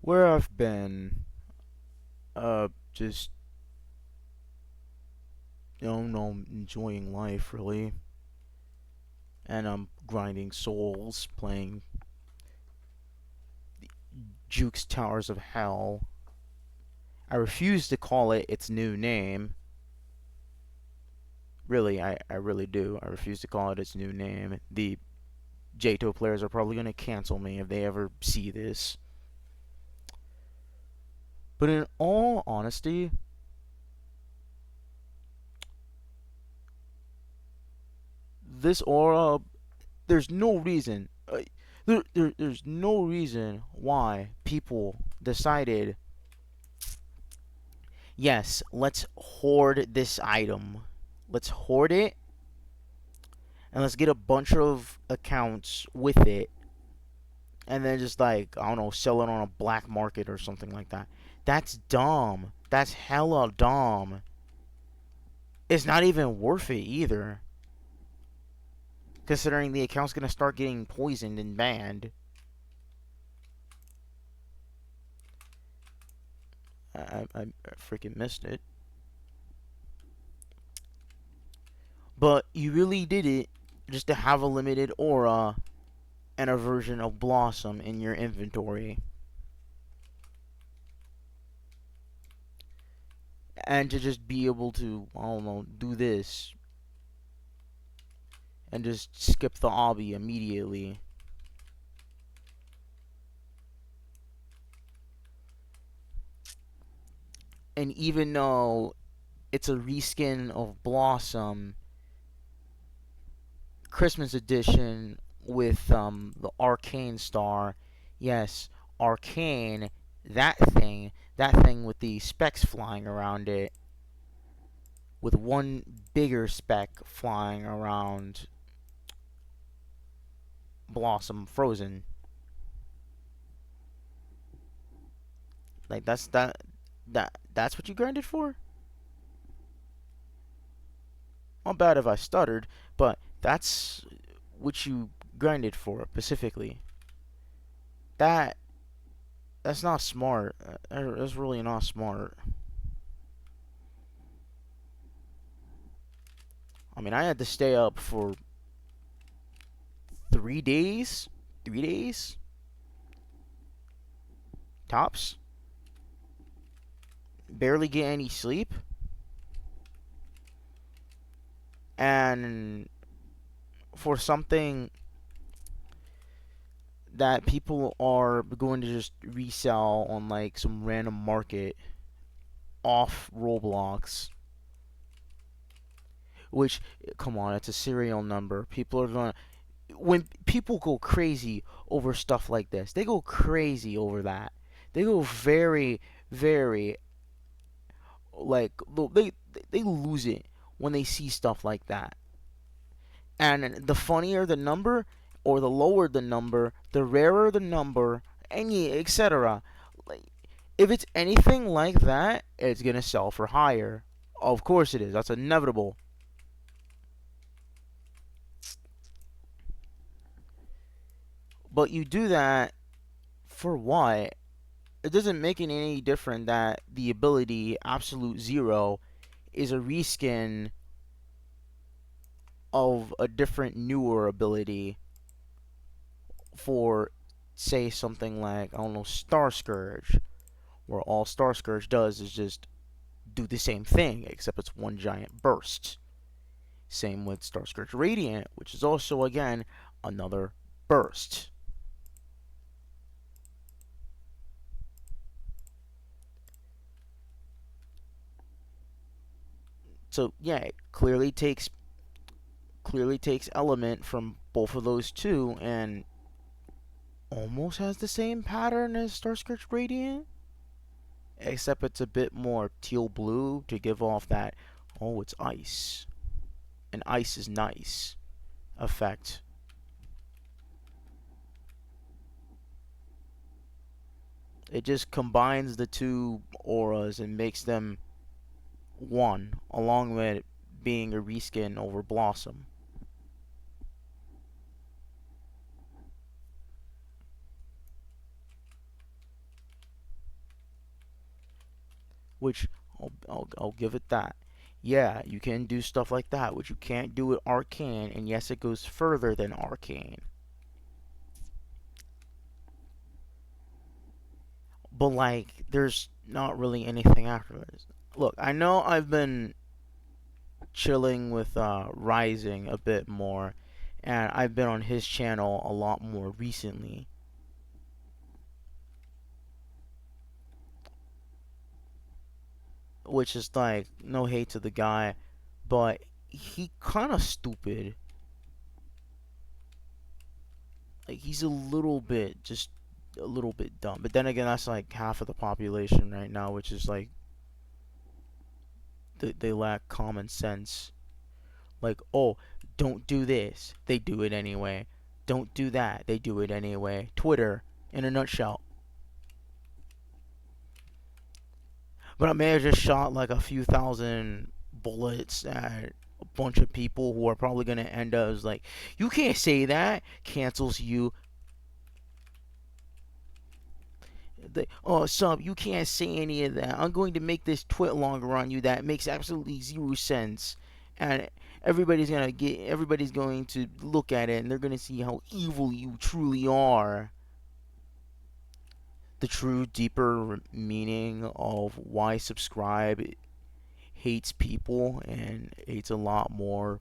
Where I've been, just no, enjoying life really, and I'm grinding souls, playing Juke's Towers of Hell. I refuse to call it its new name. Really, I really do. I refuse to call it its new name. The JTO players are probably gonna cancel me if they ever see this. But in all honesty, this aura, there's no reason. There's no reason why people decided, yes, let's hoard this item. Let's hoard it, and let's get a bunch of accounts with it, and then just like, I don't know, sell it on a black market or something like that. That's dumb. That's hella dumb. It's not even worth it either, considering the account's gonna start getting poisoned and banned. I freaking missed it. But you really did it just to have a limited aura and a version of Blossom in your inventory. And to just be able to, I don't know, do this. And just skip the obby immediately. And even though it's a reskin of Blossom, Christmas edition with the Arcane Star, yes, Arcane, that thing with the specks flying around it, with one bigger speck flying around Blossom Frozen. Like that's what you grinded for? Not bad if I stuttered, but that's what you grinded for specifically. That that's not smart. That's really not smart. I mean, I had to stay up for 3 days, 3 days tops. Barely get any sleep, and for something that people are going to just resell on like some random market off Roblox, which, come on, it's a serial number. People are going to, when people go crazy over stuff like this, they go crazy over that. They go very, very, like, they lose it when they see stuff like that. And the funnier the number, or the lower the number, the rarer the number, and etc. Like, if it's anything like that, it's gonna sell for higher. Of course it is. That's inevitable. But you do that for what? It doesn't make it any different that the ability Absolute Zero is a reskin of a different newer ability for, say, something like, I don't know, Star Scourge, where all Star Scourge does is just do the same thing, except it's one giant burst. Same with Star Scourge Radiant, which is also, again, another burst. So yeah, it clearly takes element from both of those two, and almost has the same pattern as Star Scourge Radiant, except it's a bit more teal blue to give off that, oh, it's ice, and ice is nice effect. It just combines the two auras and makes them one, along with being a reskin over Blossom. which I'll give it that. Yeah, you can do stuff like that, which you can't do with Arcane, and yes, it goes further than Arcane. But like, there's not really anything after this. Look, I know I've been chilling with Rising a bit more, and I've been on his channel a lot more recently, which is like no hate to the guy, but he kind of stupid. Like he's a little bit just a little bit dumb. But then again, that's like half of the population right now, which is like they lack common sense. Like, oh, don't do this. They do it anyway. Don't do that. They do it anyway. Twitter, in a nutshell. But I may have just shot like a few thousand bullets at a bunch of people who are probably going to end up as like, you can't say that. Cancels you. Oh, sub, you can't say any of that. I'm going to make this twit longer on you that makes absolutely zero sense. And everybody's going to look at it and they're going to see how evil you truly are. The true deeper meaning of why Subscribe hates people and hates a lot more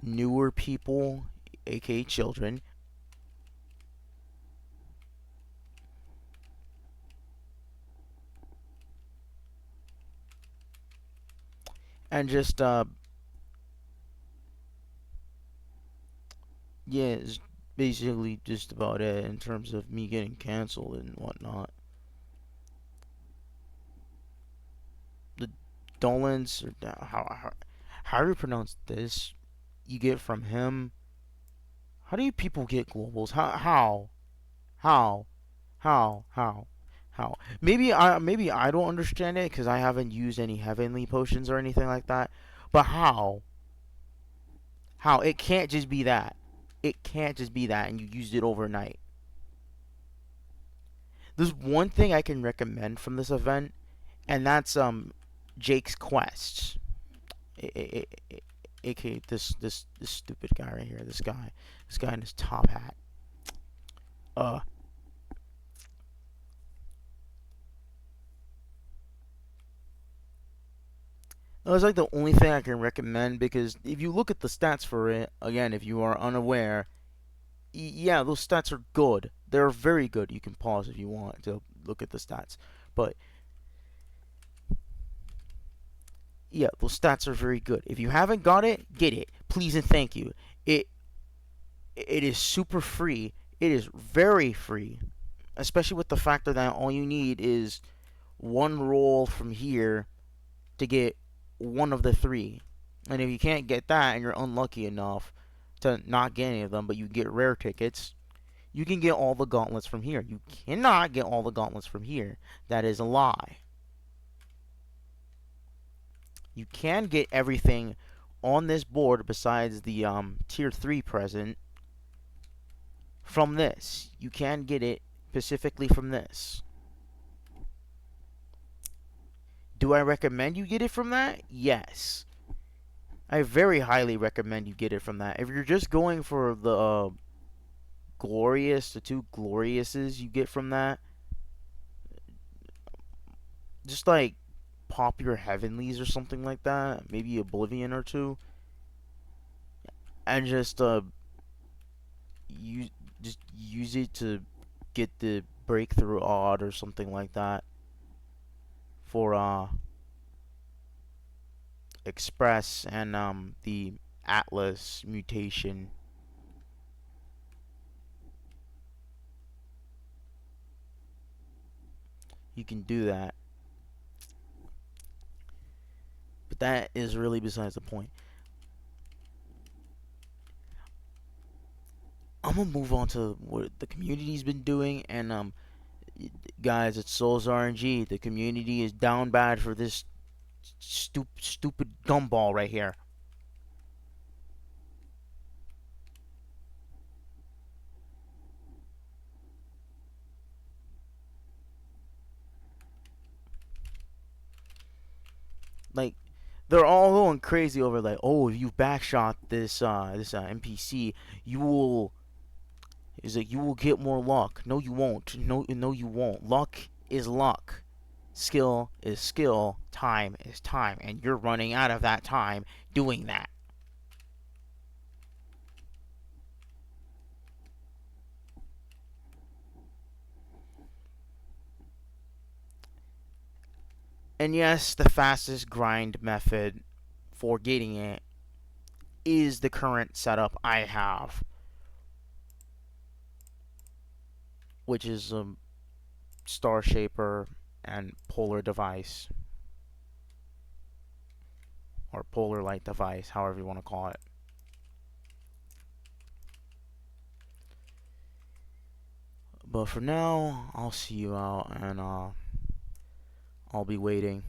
newer people, aka children, and just yeah, it's basically just about it in terms of me getting canceled and whatnot. The Dolans, or how do you pronounce this? You get from him. How do you people get globals? How, how? How? Maybe I don't understand it because I haven't used any heavenly potions or anything like that. But how? How? It can't just be that. It can't just be that, and you used it overnight. There's one thing I can recommend from this event, and that's Jake's Quest, aka this stupid guy right here. This guy in his top hat. Uh, that's like the only thing I can recommend because if you look at the stats for it, again, if you are unaware, yeah, those stats are good. They're very good. You can pause if you want to look at the stats, but yeah, those stats are very good. If you haven't got it, get it, please and thank you. It it is super free. It is very free, especially with the factor that all you need is one roll from here to get one of the three. And if you can't get that and you're unlucky enough to not get any of them, but you get rare tickets, you can get all the gauntlets from here. You cannot get all the gauntlets from here. That is a lie. You can get everything on this board besides the tier 3 present from this. You can get it specifically from this. Do I recommend you get it from that? Yes. I very highly recommend you get it from that. If you're just going for the glorious, the two gloriouses you get from that, just like pop your heavenlies or something like that, maybe Oblivion or two, and use just use it to get the breakthrough odd or something like that for Express and the Atlas mutation. You can do that. But that is really besides the point. I'm gonna move on to what the community's been doing, and guys, it's Souls RNG. The community is down bad for this stupid gumball right here. Like, they're all going crazy over like, oh, if you backshot this NPC, you will is like you will get more luck. No, you won't. No, you won't. Luck is luck. Skill is skill. Time is time, and you're running out of that time doing that. And yes, the fastest grind method for getting it is the current setup I have, which is a Star Shaper and Polar device, or Polar Light device, however you want to call it. But for now, I'll see you out, and I'll be waiting.